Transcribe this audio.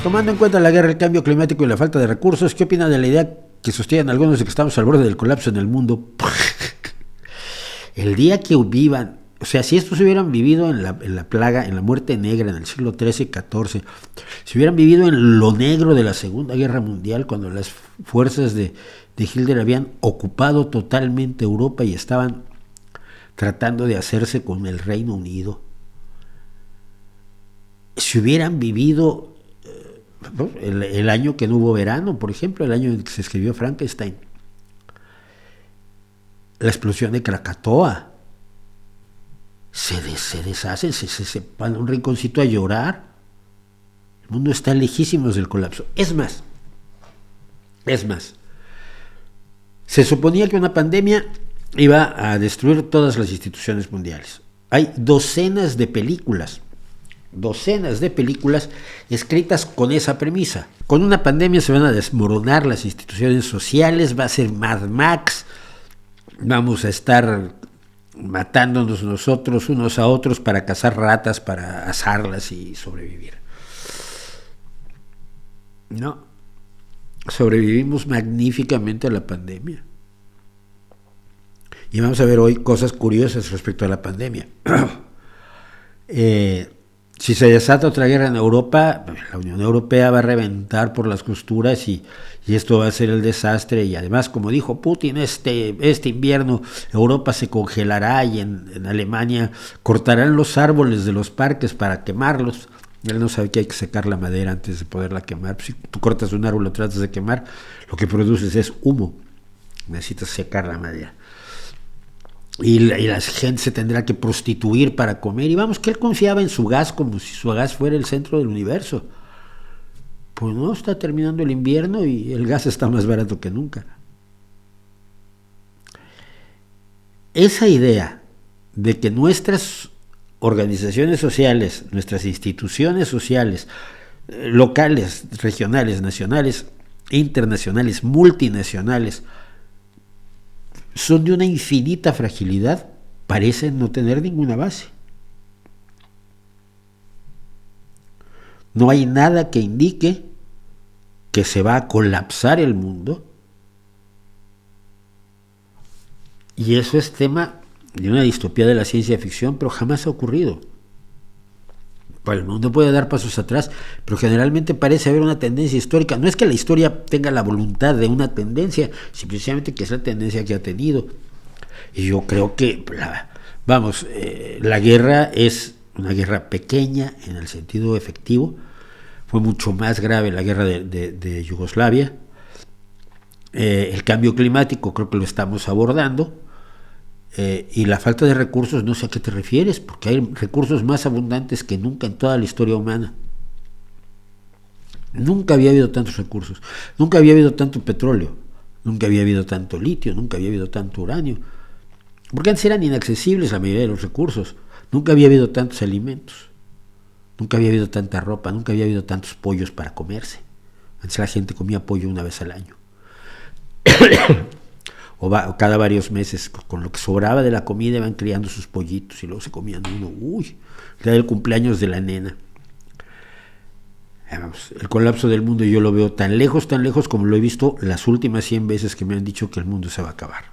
Tomando en cuenta la guerra, el cambio climático y la falta de recursos, ¿qué opina de la idea que sostienen algunos de que estamos al borde del colapso en el mundo? El día que vivan, o sea, si estos hubieran vivido en la plaga, en la muerte negra, en el siglo XIII y XIV, si hubieran vivido en lo negro de la Segunda Guerra Mundial, cuando las fuerzas de Hitler habían ocupado totalmente Europa y estaban tratando de hacerse con el Reino Unido, si hubieran vivido el año que no hubo verano, por ejemplo, el año en que se escribió Frankenstein, la explosión de Krakatoa, se deshacen, se van a un rinconcito a llorar. El mundo está lejísimos del colapso. Es más, se suponía que una pandemia iba a destruir todas las instituciones mundiales. Hay docenas de películas escritas con esa premisa. Con una pandemia se van a desmoronar las instituciones sociales, va a ser Mad Max, vamos a estar matándonos nosotros unos a otros para cazar ratas, para asarlas y sobrevivir. No, sobrevivimos magníficamente a la pandemia. Y vamos a ver hoy cosas curiosas respecto a la pandemia. Si se desata otra guerra en Europa, la Unión Europea va a reventar por las costuras y esto va a ser el desastre. Y además, como dijo Putin, este invierno Europa se congelará y en Alemania cortarán los árboles de los parques para quemarlos. Él no sabe que hay que secar la madera antes de poderla quemar. Si tú cortas un árbol y lo tratas de quemar, lo que produces es humo. Necesitas secar la madera. Y la gente se tendrá que prostituir para comer. Y vamos, que él confiaba en su gas como si su gas fuera el centro del universo. Pues no, está terminando el invierno y el gas está más barato que nunca. Esa idea de que nuestras organizaciones sociales, nuestras instituciones sociales, locales, regionales, nacionales, internacionales, multinacionales, son de una infinita fragilidad, parecen no tener ninguna base. No hay nada que indique que se va a colapsar el mundo. Y eso es tema de una distopía de la ciencia ficción, pero jamás ha ocurrido. Pues el mundo puede dar pasos atrás, pero generalmente parece haber una tendencia histórica. No es que la historia tenga la voluntad de una tendencia, simplemente que es la tendencia que ha tenido. Y yo creo que, la guerra es una guerra pequeña en el sentido efectivo. Fue mucho más grave la guerra de Yugoslavia. El cambio climático creo que lo estamos abordando. Y la falta de recursos, no sé a qué te refieres, porque hay recursos más abundantes que nunca en toda la historia humana. Nunca había habido tantos recursos, nunca había habido tanto petróleo, nunca había habido tanto litio, nunca había habido tanto uranio, porque antes eran inaccesibles la mayoría de los recursos. Nunca había habido tantos alimentos, nunca había habido tanta ropa, nunca había habido tantos pollos para comerse. Antes la gente comía pollo una vez al año. O cada varios meses, con lo que sobraba de la comida iban criando sus pollitos y luego se comían uno. Era el cumpleaños de la nena. El colapso del mundo yo lo veo tan lejos como lo he visto las últimas 100 veces que me han dicho que el mundo se va a acabar.